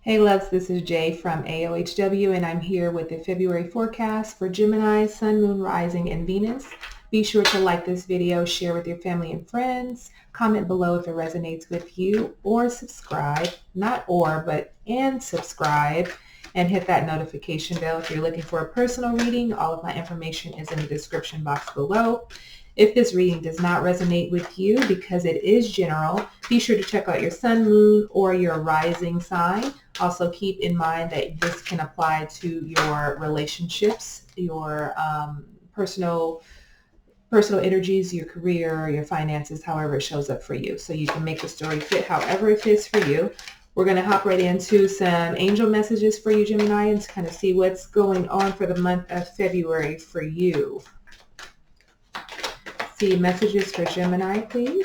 Hey loves, this is Jay from AOHW and I'm here with the February forecast for Gemini, Sun, Moon, Rising, and Venus. Be sure to like this video, share with your family and friends, comment below if it resonates with you, or subscribe, and subscribe, and hit that notification bell. If you're looking for a personal reading, all of my information is in the description box below. If this reading does not resonate with you because it is general, be sure to check out your sun, moon, or your rising sign. Also keep in mind that this can apply to your relationships, your personal energies, your career, your finances, however it shows up for you. So you can make the story fit however it fits for you. We're going to hop right into some angel messages for you, Gemini, and to kind of see what's going on for the month of February for you. See messages for Gemini, please.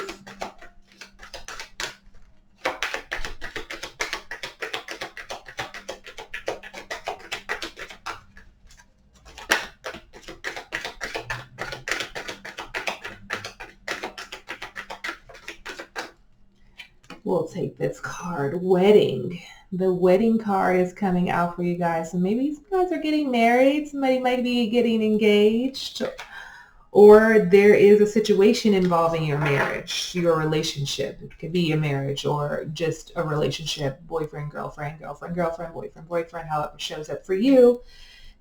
We'll take this card, wedding. The wedding card is coming out for you guys. So maybe you guys are getting married. Somebody might be getting engaged. Or there is a situation involving your marriage, your relationship. It could be a marriage or just a relationship, boyfriend, girlfriend, girlfriend, girlfriend, boyfriend, boyfriend, however it shows up for you.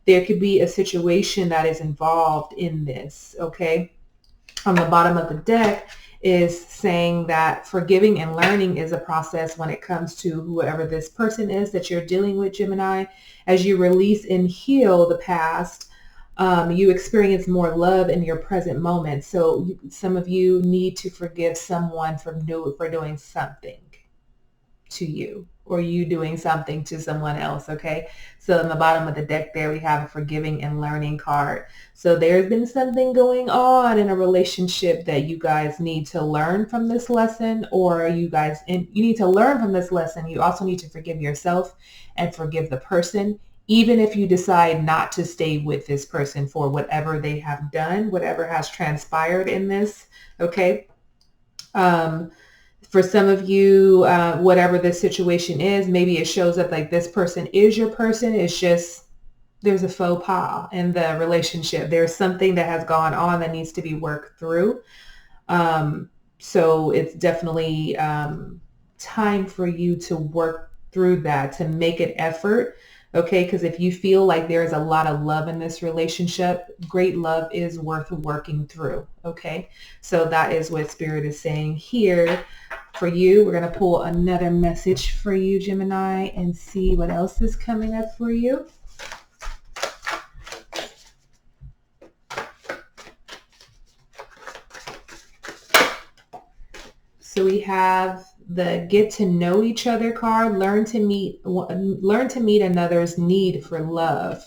There could be a situation that is involved in this, okay? On the bottom of the deck is saying that forgiving and learning is a process when it comes to whoever this person is that you're dealing with, Gemini. As you release and heal the past, you experience more love in your present moment. So some of you need to forgive someone for doing something to you, or you doing something to someone else, okay? So in the bottom of the deck there, we have a forgiving and learning card. So there's been something going on in a relationship that you guys need to learn from this lesson, or you need to learn from this lesson. You also need to forgive yourself and forgive the person, even if you decide not to stay with this person for whatever they have done, whatever has transpired in this, okay? For some of you, whatever the situation is, maybe it shows up like this person is your person. It's just there's a faux pas in the relationship. There's something that has gone on that needs to be worked through. So it's definitely time for you to work through that, to make an effort. Okay, because if you feel like there's a lot of love in this relationship, great love is worth working through. Okay, so that is what Spirit is saying here for you. We're going to pull another message for you, Gemini, and see what else is coming up for you. So we have the get to know each other card, learn to meet another's need for love.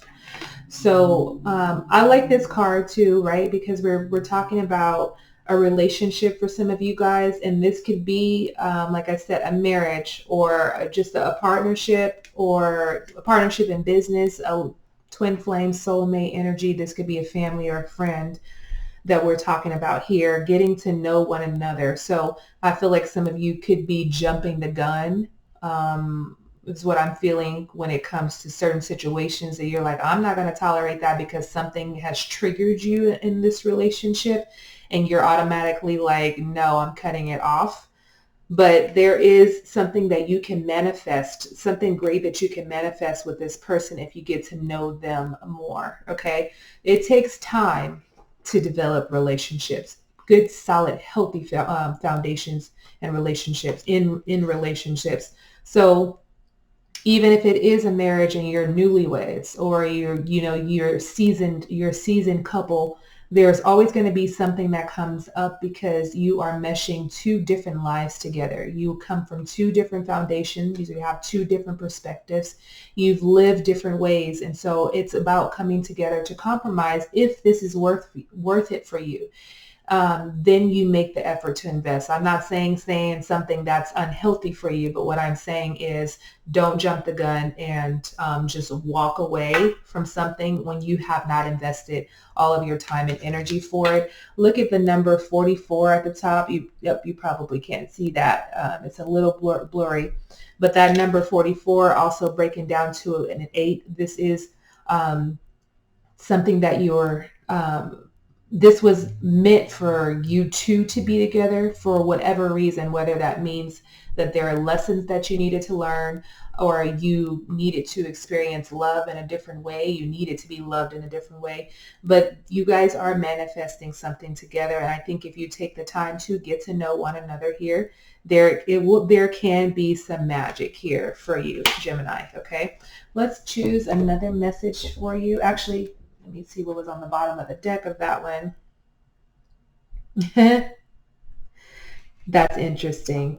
So I like this card too, right? Because we're talking about a relationship for some of you guys, and this could be, like I said, a marriage or just a partnership, or a partnership in business, a twin flame, soulmate energy. This could be a family or a friend that we're talking about here, getting to know one another. So I feel like some of you could be jumping the gun. Is what I'm feeling when it comes to certain situations that you're like, I'm not going to tolerate that because something has triggered you in this relationship, and you're automatically like, no, I'm cutting it off. But there is something that you can manifest, something great that you can manifest with this person if you get to know them more, okay? It takes time to develop relationships, good, solid, healthy foundations and relationships in relationships. So even if it is a marriage and you're newlyweds, or you're seasoned couple, there's always going to be something that comes up because you are meshing two different lives together. You come from two different foundations. You have two different perspectives. You've lived different ways. And so it's about coming together to compromise if this is worth it for you. then you make the effort to invest. I'm not saying something that's unhealthy for you, but what I'm saying is don't jump the gun and just walk away from something when you have not invested all of your time and energy for it. Look at the number 44 at the top. You probably can't see that. It's a little blurry, but that number 44 also breaking down to an 8. This is something that this was meant for you two to be together for whatever reason, whether that means that there are lessons that you needed to learn, or you needed to experience love in a different way. You needed to be loved in a different way. But you guys are manifesting something together. And I think if you take the time to get to know one another here, there can be some magic here for you, Gemini. Okay. Let's choose another message for you. Actually, let me see what was on the bottom of the deck of that one. That's interesting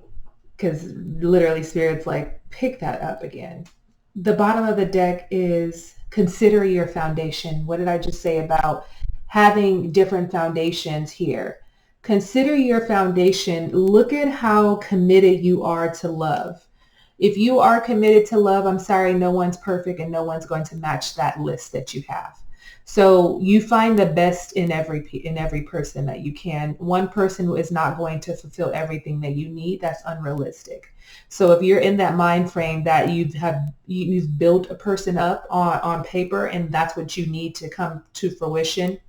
because literally Spirit's like, pick that up again. The bottom of the deck is consider your foundation. What did I just say about having different foundations here? Consider your foundation. Look at how committed you are to love. If you are committed to love, I'm sorry, no one's perfect and no one's going to match that list that you have. So you find the best in every person that you can. One person is not going to fulfill everything that you need. That's unrealistic. So if you're in that mind frame that you've built a person up on paper and that's what you need to come to fruition,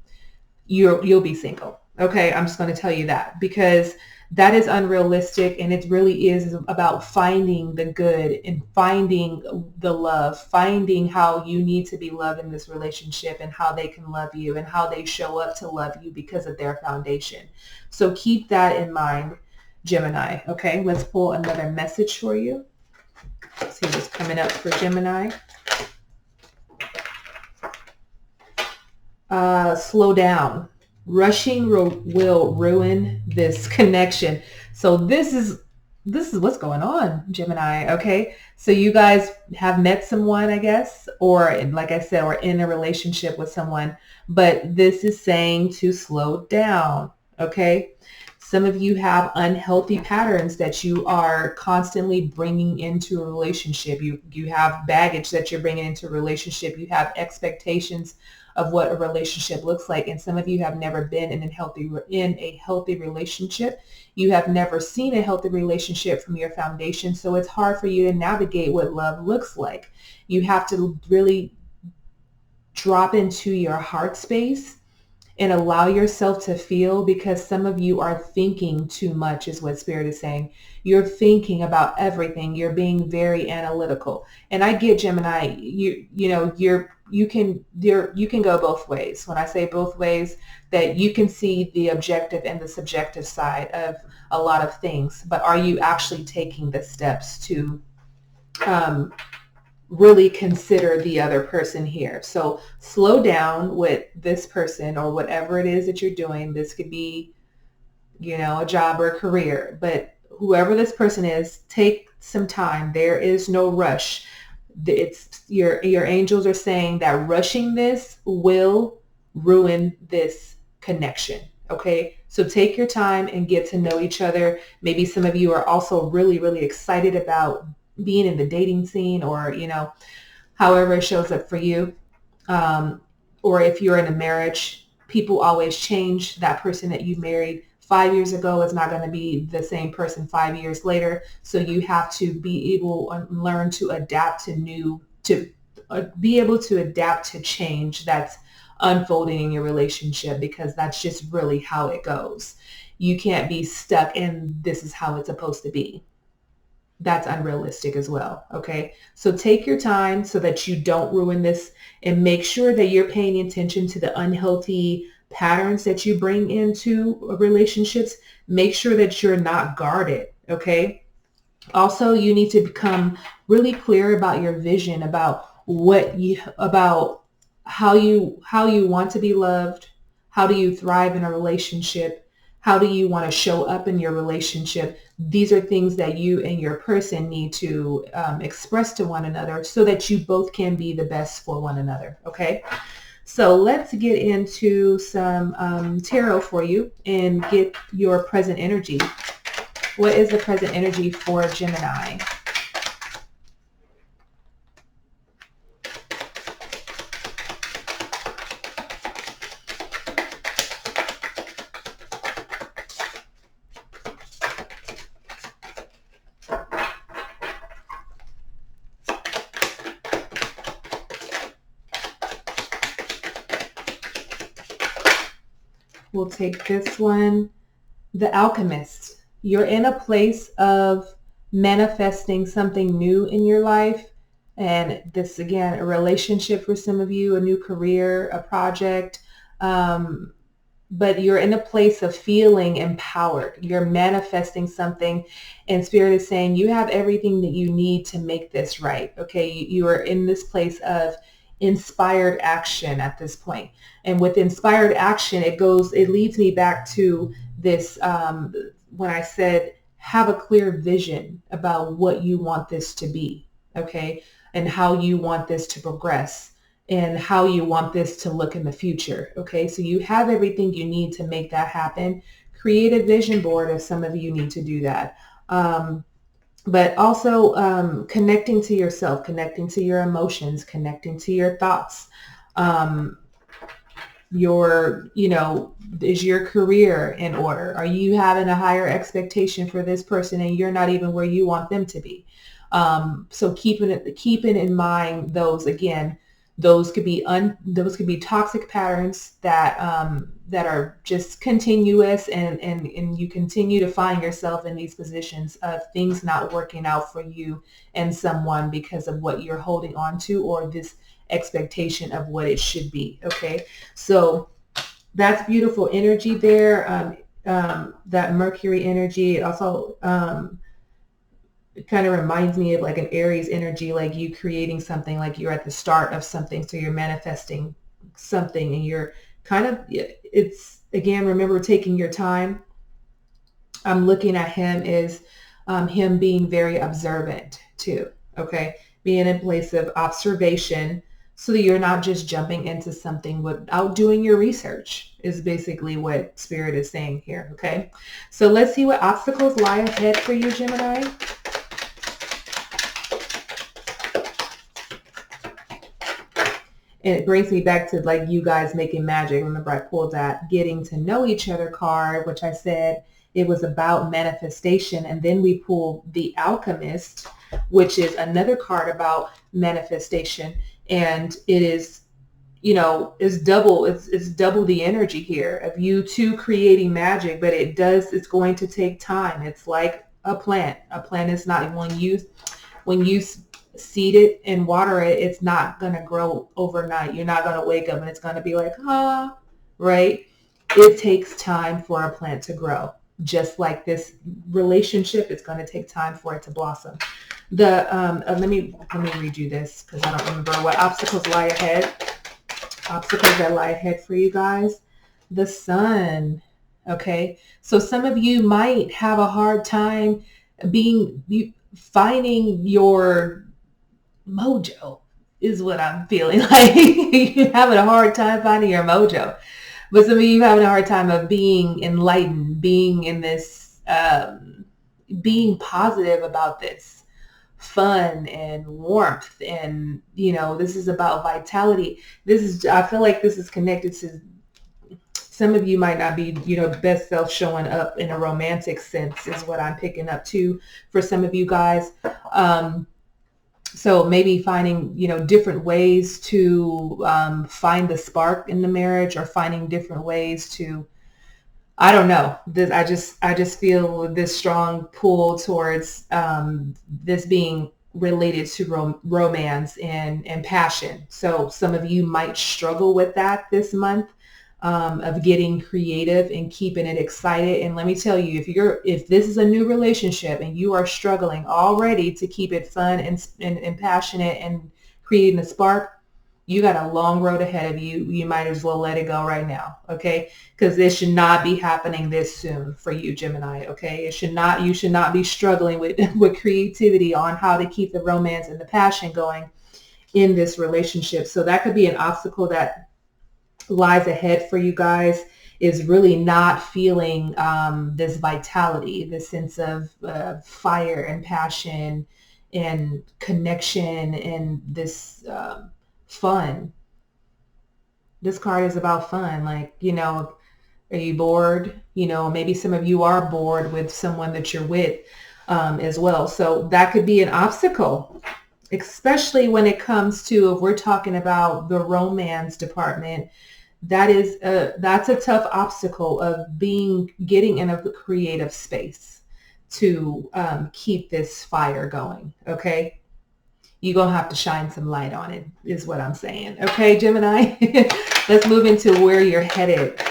you'll be single. Okay, I'm just going to tell you that because that is unrealistic, and it really is about finding the good and finding the love, finding how you need to be loved in this relationship and how they can love you and how they show up to love you because of their foundation. So keep that in mind, Gemini. Okay, let's pull another message for you. Let's see what's coming up for Gemini. Slow down. Rushing will ruin this connection. So this is what's going on, Gemini. Okay. So you guys have met someone, I guess, or like I said, or in a relationship with someone, but this is saying to slow down. Okay. Some of you have unhealthy patterns that you are constantly bringing into a relationship. You have baggage that you're bringing into a relationship. You have expectations of what a relationship looks like. And some of you have never been in a healthy relationship. You have never seen a healthy relationship from your foundation. So it's hard for you to navigate what love looks like. You have to really drop into your heart space and allow yourself to feel, because some of you are thinking too much is what Spirit is saying. You're thinking about everything. You're being very analytical. And I get, Gemini, you can go both ways. When I say both ways, that you can see the objective and the subjective side of a lot of things, but are you actually taking the steps to really consider the other person here? So slow down with this person or whatever it is that you're doing. This could be, a job or a career, but whoever this person is, take some time. There is no rush. It's your angels are saying that rushing this will ruin this connection. Okay. So take your time and get to know each other. Maybe some of you are also really, really excited about being in the dating scene, or, however it shows up for you. Or if you're in a marriage, people always change. That person that you married 5 years ago is not going to be the same person 5 years later. So you have to be able to learn to adapt be able to adapt to change that's unfolding in your relationship, because that's just really how it goes. You can't be stuck in this is how it's supposed to be. That's unrealistic as well. Okay. So take your time so that you don't ruin this, and make sure that you're paying attention to the unhealthy patterns that you bring into relationships. Make sure that you're not guarded. Okay. Also, you need to become really clear about your vision, about how you want to be loved. How do you thrive in a relationship? How do you want to show up in your relationship? These are things that you and your person need to express to one another so that you both can be the best for one another. Okay. So let's get into some tarot for you and get your present energy. What is the present energy for Gemini? We'll take this one. The Alchemist. You're in a place of manifesting something new in your life. And this, again, a relationship for some of you, a new career, a project. But you're in a place of feeling empowered. You're manifesting something, and Spirit is saying you have everything that you need to make this right. Okay, you are in this place of inspired action at this point. And with inspired action, it leads me back to this, when I said, have a clear vision about what you want this to be, okay, and how you want this to progress and how you want this to look in the future. Okay, so you have everything you need to make that happen. Create a vision board if some of you need to do that. But also connecting to yourself, connecting to your emotions, connecting to your thoughts. Is your career in order? Are you having a higher expectation for this person and you're not even where you want them to be? So keeping in mind those, again, those could be toxic patterns that are just continuous, and you continue to find yourself in these positions of things not working out for you and someone because of what you're holding on to or this expectation of what it should be. Okay, so that's beautiful energy there. That Mercury energy. It also it kind of reminds me of like an Aries energy, like you creating something, like you're at the start of something. So you're manifesting something and you're kind of, it's, again, remember taking your time. I'm looking at him as him being very observant too. Okay. Being in a place of observation so that you're not just jumping into something without doing your research is basically what Spirit is saying here. Okay. So let's see what obstacles lie ahead for you, Gemini. And it brings me back to like you guys making magic. Remember, I pulled that getting to know each other card, which I said it was about manifestation. And then we pulled the Alchemist, which is another card about manifestation. And it is, it's double the energy here of you two creating magic, but it's going to take time. It's like a plant. A plant is not, when you seed it and water it, it's not going to grow overnight. You're not going to wake up and it's going to be like, right? It takes time for a plant to grow. Just like this relationship, it's going to take time for it to blossom. Let me read you this because I don't remember what obstacles lie ahead. Obstacles that lie ahead for you guys. The Sun. Okay. So some of you might have a hard time finding your mojo is what I'm feeling like. You're having a hard time finding your mojo. But some of you having a hard time of being enlightened, being in this, being positive about this, fun and warmth. And, this is about vitality. I feel like this is connected to, some of you might not be, best self showing up in a romantic sense is what I'm picking up too for some of you guys. So maybe finding, different ways to find the spark in the marriage, or finding different ways to, I don't know. I just feel this strong pull towards this being related to romance and passion. So some of you might struggle with that this month, of getting creative and keeping it excited. And let me tell you, if this is a new relationship and you are struggling already to keep it fun and passionate and creating a spark, you got a long road ahead of you. You might as well let it go right now. Okay. Because this should not be happening this soon for you, Gemini. Okay. You should not be struggling with creativity on how to keep the romance and the passion going in this relationship. So that could be an obstacle that lies ahead for you guys is really not feeling this vitality, this sense of fire and passion and connection and this fun. This card is about fun. Like, are you bored? Maybe some of you are bored with someone that you're with as well. So that could be an obstacle, especially when it comes to, if we're talking about the romance department. That's a tough obstacle of getting in a creative space to keep this fire going. Okay. You're going to have to shine some light on it is what I'm saying. Okay, Gemini, let's move into where you're headed.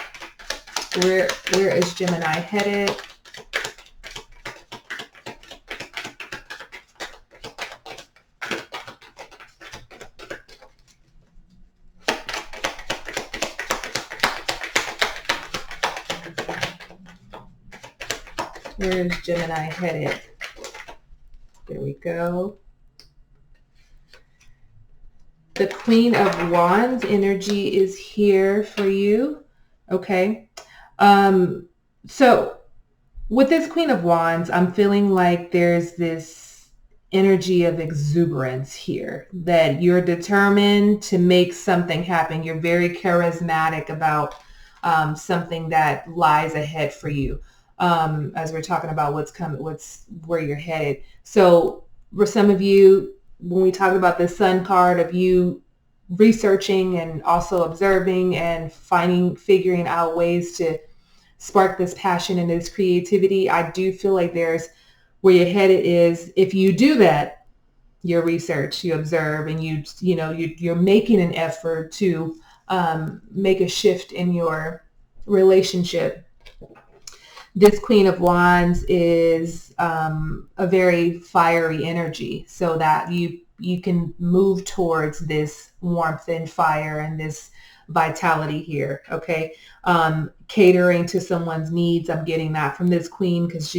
Where is Gemini headed? Where is Gemini headed? There we go. The Queen of Wands energy is here for you. Okay. So with this Queen of Wands, I'm feeling like there's this energy of exuberance here, that you're determined to make something happen. You're very charismatic about something that lies ahead for you. As we're talking about where you're headed. So for some of you, when we talk about the Sun card of you researching and also observing and figuring out ways to spark this passion and this creativity, I do feel like there's where you're headed is, if you do that, your research, you observe, and you're making an effort to make a shift in your relationship. This Queen of Wands is a very fiery energy, so that you can move towards this warmth and fire and this vitality here. Okay. Catering to someone's needs. I'm getting that from this queen because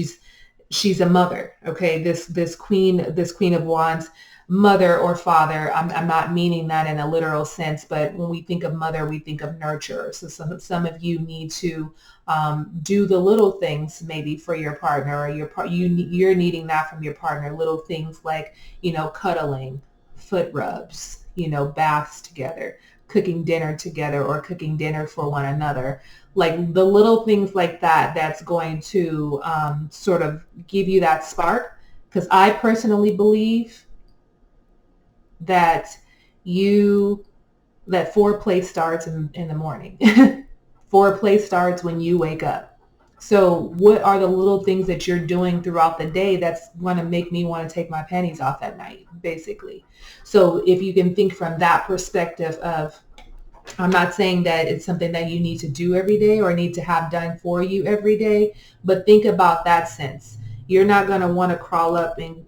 she's a mother. Okay. This queen of Wands, mother or father. I'm not meaning that in a literal sense, but when we think of mother, we think of nurture. So some of you need to do the little things maybe for your partner, or you're needing that from your partner. Little things like, cuddling, foot rubs, baths together, cooking dinner together, or cooking dinner for one another. Like the little things like that, that's going to sort of give you that spark. Because I personally believe that foreplay starts in the morning. Foreplay starts when you wake up. So what are the little things that you're doing throughout the day that's going to make me want to take my panties off at night, basically? So if you can think from that perspective of, I'm not saying that it's something that you need to do every day or need to have done for you every day, but think about that sense. You're not going to want to crawl up and,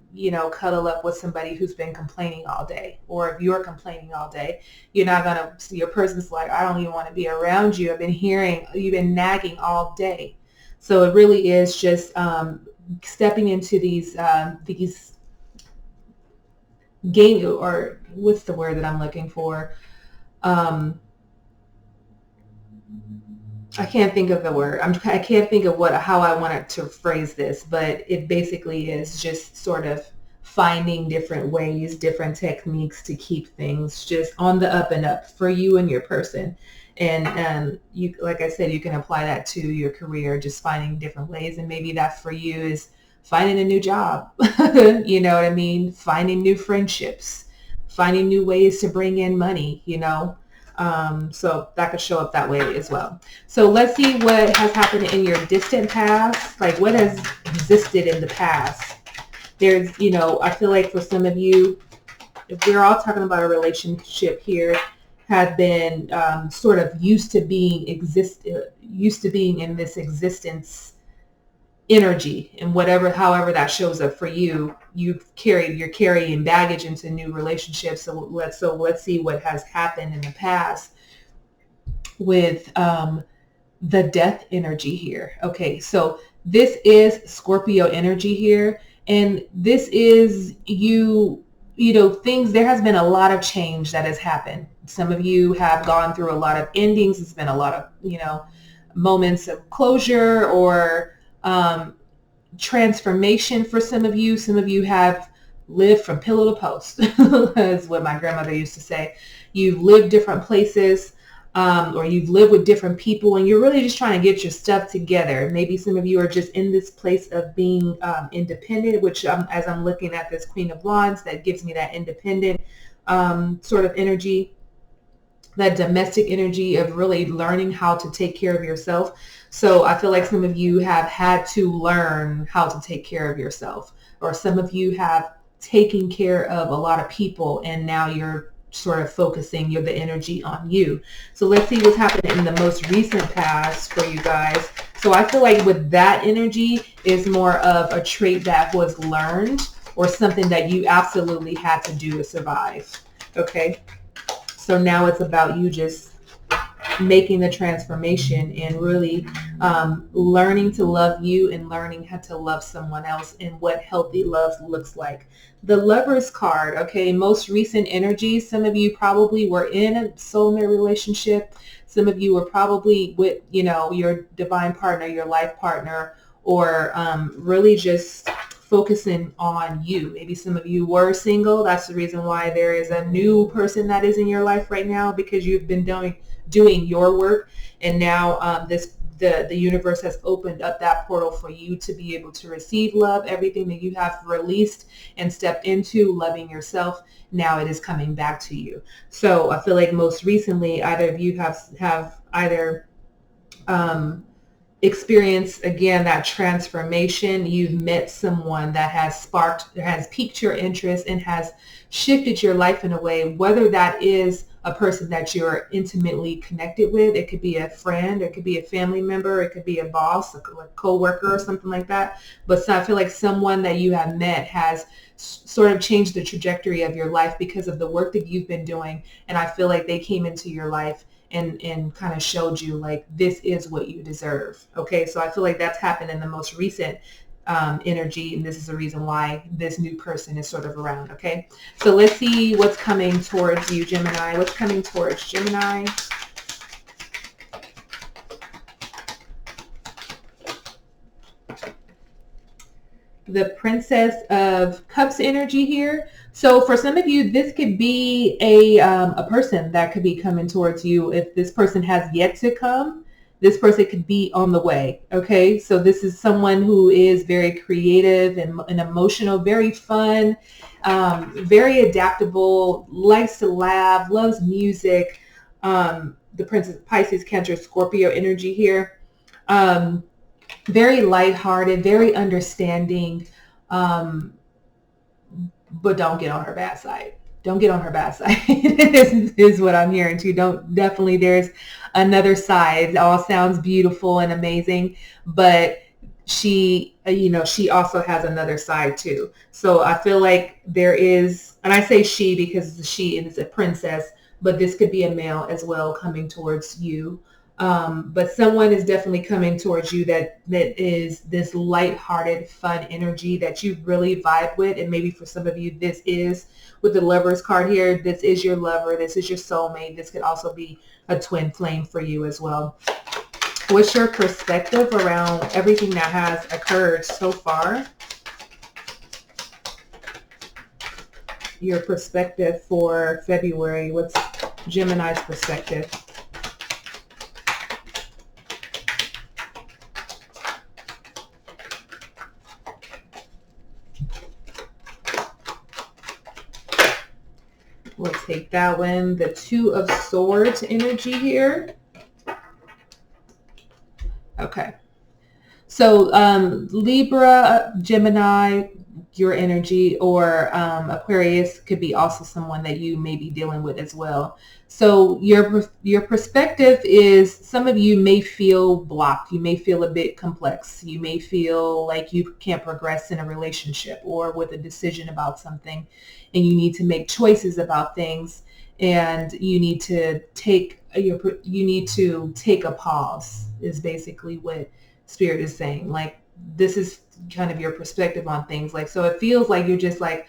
cuddle up with somebody who's been complaining all day. Or if you're complaining all day, you're not going to, your person's like, I don't even want to be around you. I've been hearing, you've been nagging all day. So it really is just stepping into these game, or what's the word that I'm looking for? I can't think of the word. I can't think of how I wanted to phrase this, but it basically is just sort of finding different ways, different techniques to keep things just on the up and up for you and your person. And you, like I said, you can apply that to your career, just finding different ways. And maybe that for you is finding a new job, you know what I mean? Finding new friendships, finding new ways to bring in money, so that could show up that way as well. So let's see what has happened in your distant past, like what has existed in the past. There's, I feel like for some of you, if we're all talking about a relationship here, have been sort of used to being in this existence energy, and however that shows up for you, you're carrying baggage into new relationships. So let's see what has happened in the past with the death energy here. Okay, so this is Scorpio energy here, and this is you things, there has been a lot of change that has happened. Some of you have gone through a lot of endings. It's been a lot of, moments of closure or transformation for some of you. Some of you have lived from pillow to post, is what my grandmother used to say. You've lived different places, or you've lived with different people, and you're really just trying to get your stuff together. Maybe some of you are just in this place of being independent, which as I'm looking at this Queen of Wands, that gives me that independent sort of energy, that domestic energy of really learning how to take care of yourself. So I feel like some of you have had to learn how to take care of yourself, or some of you have taken care of a lot of people, and now you're sort of focusing the energy on you. So let's see what's happening in the most recent past for you guys. So I feel like with that energy is more of a trait that was learned, or something that you absolutely had to do to survive. Okay. So now it's about you just making the transformation and really learning to love you and learning how to love someone else, and what healthy love looks like. The Lovers card, okay, most recent energy. Some of you probably were in a soulmate relationship. Some of you were probably with, your divine partner, your life partner, or really just focusing on you. Maybe some of you were single. That's the reason why there is a new person that is in your life right now, because you've been doing your work, and now the universe has opened up that portal for you to be able to receive love. Everything that you have released and stepped into loving yourself, now it is coming back to you. So I feel like most recently, either of you have either experience again that transformation. You've met someone that has piqued your interest and has shifted your life in a way, whether that is a person that you're intimately connected with. It could be a friend, it could be a family member, it could be a boss, a co-worker or something like that. But so I feel like someone that you have met has sort of changed the trajectory of your life because of the work that you've been doing. And I feel like they came into your life and kind of showed you like, this is what you deserve. Okay, so I feel like that's happened in the most recent energy, and this is the reason why this new person is sort of around. Okay, so let's see what's coming towards you, Gemini. What's coming towards Gemini? The Princess of Cups energy here. So for some of you, this could be a person that could be coming towards you. If this person has yet to come, this person could be on the way. Okay, so this is someone who is very creative and emotional, very fun, very adaptable, likes to laugh, loves music. The Princess of Pisces, Cancer, Scorpio energy here. Very lighthearted, very understanding, but don't get on her bad side. Don't get on her bad side is what I'm hearing too. Definitely there's another side. It all sounds beautiful and amazing, but she also has another side too. So I feel like there is, and I say she because she is a princess, but this could be a male as well coming towards you. But someone is definitely coming towards you that is this lighthearted, fun energy that you really vibe with. And maybe for some of you, this is with the Lovers card here. This is your lover. This is your soulmate. This could also be a twin flame for you as well. What's your perspective around everything that has occurred so far? Your perspective for February. What's Gemini's perspective? We'll take that one. The Two of Swords energy here. Okay. So Libra, Gemini, your energy, or Aquarius could be also someone that you may be dealing with as well. So your perspective is, some of you may feel blocked. You may feel a bit complex. You may feel like you can't progress in a relationship or with a decision about something, and you need to make choices about things, and you need to take a pause is basically what Spirit is saying. Like, this is kind of your perspective on things. Like, so it feels like you're just like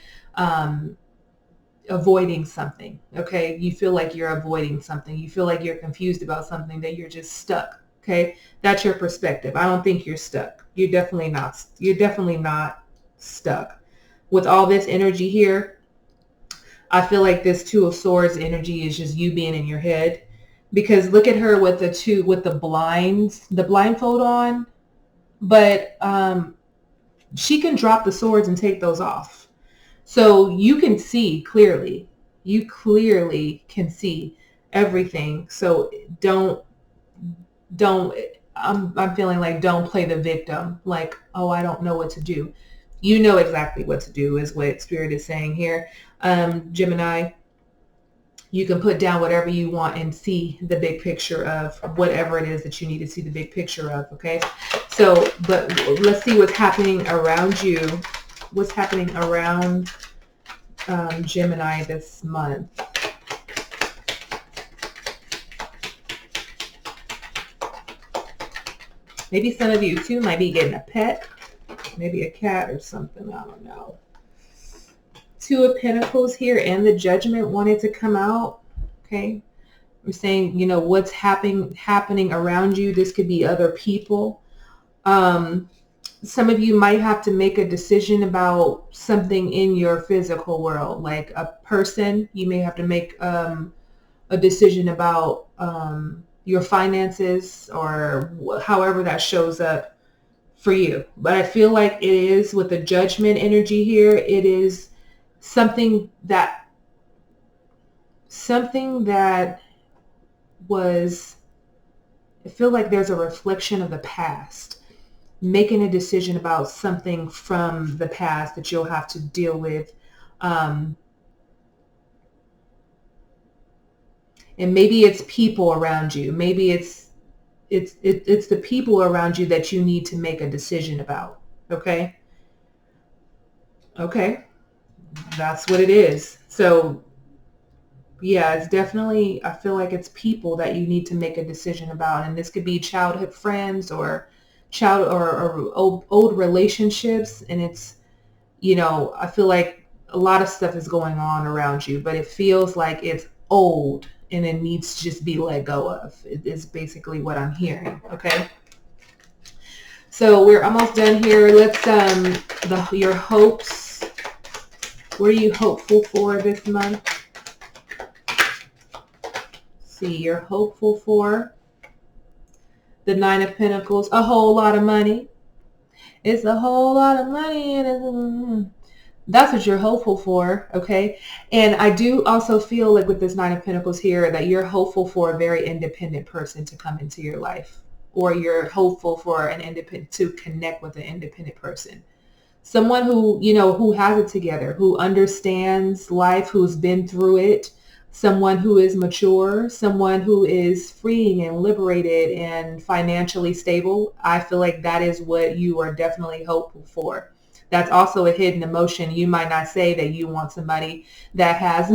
avoiding something. Okay. You feel like you're avoiding something. You feel like you're confused about something, that you're just stuck. Okay. That's your perspective. I don't think you're stuck. You're definitely not. You're definitely not stuck. With all this energy here, I feel like this Two of Swords energy is just you being in your head, because look at her with the blinds, the blindfold on, but she can drop the swords and take those off. So you can see clearly. You clearly can see everything. So don't I'm feeling like don't play the victim. Like, oh, I don't know what to do. You know exactly what to do is what Spirit is saying here. Gemini, you can put down whatever you want and see the big picture of whatever it is that you need to see the big picture of. Okay. So, but let's see what's happening around you. What's happening around Gemini this month. Maybe some of you too might be getting a pet, maybe a cat or something. I don't know. Two of Pentacles here and the Judgment wanted to come out. Okay. I'm saying, you know, what's happening around you. This could be other people. Some of you might have to make a decision about something in your physical world, like a person. You may have to make a decision about your finances, or however that shows up for you. But I feel like it is, with the Judgment energy here, it is something that was, I feel like there's a reflection of the past, making a decision about something from the past that you'll have to deal with. And maybe it's people around you. Maybe it's the people around you that you need to make a decision about. Okay. Okay. That's what it is. So yeah, it's definitely, I feel like it's people that you need to make a decision about. And this could be childhood friends or old relationships. And it's, you know, I feel like a lot of stuff is going on around you, but it feels like it's old and it needs to just be let go of. It is basically what I'm hearing. Okay. So we're almost done here. Let's, your hopes. What are you hopeful for this month? See, you're hopeful for the Nine of Pentacles, a whole lot of money. It's a whole lot of money, and that's what you're hopeful for. Okay. And I do also feel like with this Nine of Pentacles here that you're hopeful for a very independent person to come into your life, or you're hopeful for to connect with an independent person. Someone who, you know, who has it together, who understands life, who's been through it, someone who is mature, someone who is freeing and liberated and financially stable. I feel like that is what you are definitely hopeful for. That's also a hidden emotion. You might not say that you want somebody that has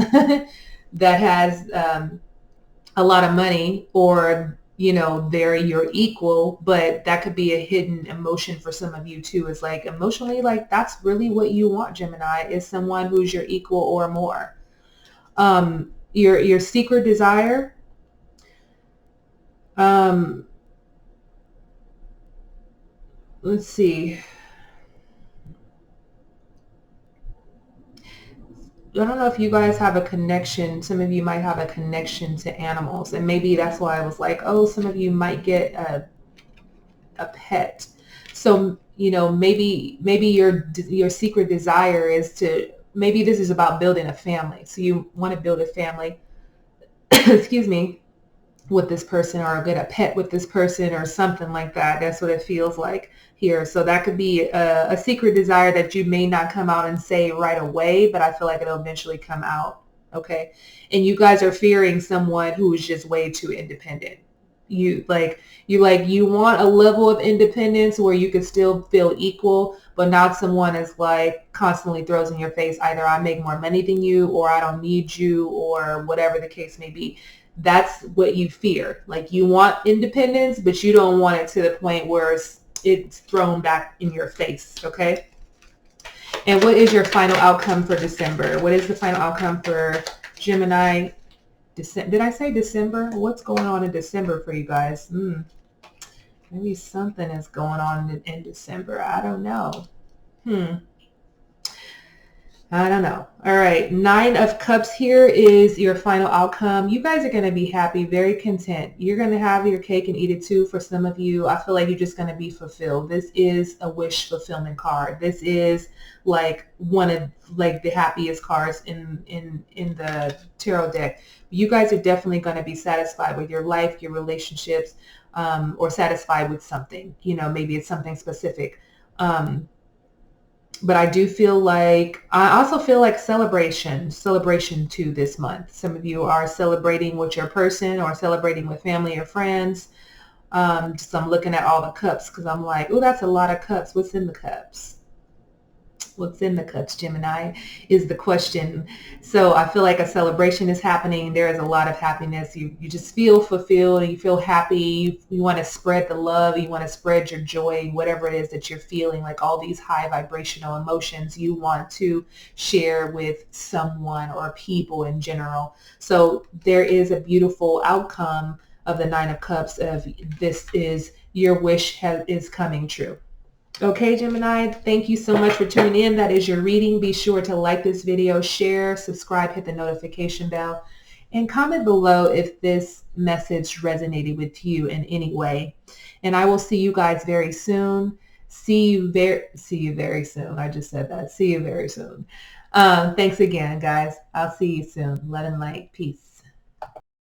that has a lot of money, or, you know, they're your equal, but that could be a hidden emotion for some of you too. It's like emotionally, like that's really what you want, Gemini, is someone who's your equal or more. Your secret desire. Let's see. I don't know if you guys have a connection. Some of you might have a connection to animals, and maybe that's why I was like, oh, some of you might get a pet. So, you know, maybe your secret desire is to, maybe this is about building a family. So you want to build a family, excuse me, with this person, or get a pet with this person or something like that. That's what it feels like here. So that could be a secret desire that you may not come out and say right away, but I feel like it'll eventually come out. Okay. And you guys are fearing someone who is just way too independent. You want a level of independence where you can still feel equal, but not someone that's like constantly throws in your face, either I make more money than you, or I don't need you, or whatever the case may be. That's what you fear. Like, you want independence, but you don't want it to the point where it's thrown back in your face. Okay. And what is your final outcome for December? What is the final outcome for Gemini? Did I say December? What's going on in December for you guys? Maybe something is going on in December. I don't know. I don't know. All right. 9 of Cups here is your final outcome. You guys are going to be happy, very content. You're going to have your cake and eat it too. For some of you, I feel like you're just going to be fulfilled. This is a wish fulfillment card. This is like one of like the happiest cards in the tarot deck. You guys are definitely going to be satisfied with your life, your relationships, or satisfied with something. You know, maybe it's something specific. But I do feel like, I also feel like celebration too this month. Some of you are celebrating with your person or celebrating with family or friends. Just I'm looking at all the cups because I'm like, oh, that's a lot of cups. What's in the cups? What's in the cups, Gemini, is the question. So I feel like a celebration is happening. There is a lot of happiness. You just feel fulfilled. You feel happy. You want to spread the love. You want to spread your joy, whatever it is that you're feeling, like all these high vibrational emotions you want to share with someone or people in general. So there is a beautiful outcome of the 9 of Cups of this is your wish is coming true. Okay, Gemini, thank you so much for tuning in. That is your reading. Be sure to like this video, share, subscribe, hit the notification bell, and comment below if this message resonated with you in any way. And I will see you guys very soon. See you very soon. I just said that. See you very soon. Thanks again, guys. I'll see you soon. Love and light. Peace.